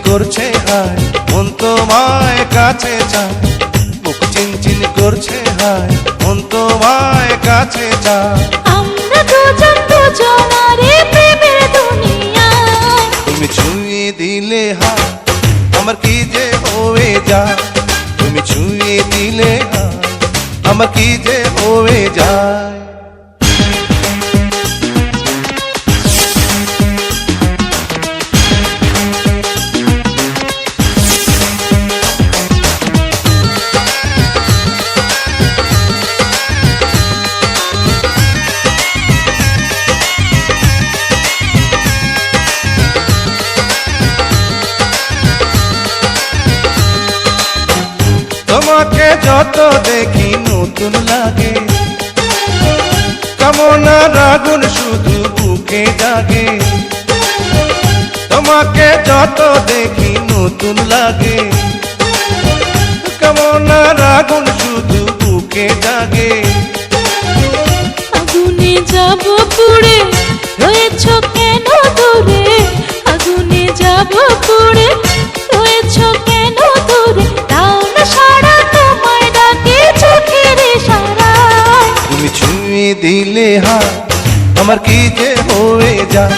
করছে হায় মন তোমায় কাছে চায়, বুক চিনচিন করছে হায় মন তোমায় কাছে চায়। আমরা দুজন দুজনারে প্রেমের দুনিয়ায়, তুমি ছুঁয়ে দিলে হায় আমার কি যে হয়ে যায়, তুমি ছুঁয়ে দিলে হায় আমার কি যে হয়ে যায়। তোমাকে যত দেখি নতুন লাগে, কামনার আগুন শুধু বুকে জাগে। তোমাকে যত দেখি নতুন লাগে, কামনার আগুন শুধু বুকে জাগে। আগুনে যাব পুড়ে রয়েছ কেন দূরে, আগুনে যাব পুড়ে রয়েছ কেন দূরে, তাও না সারা তোমায় ডাকে চোখের ইশারায়। তুমি ছুঁয়ে দিলে হায় আমার কি যে হয়ে যায়,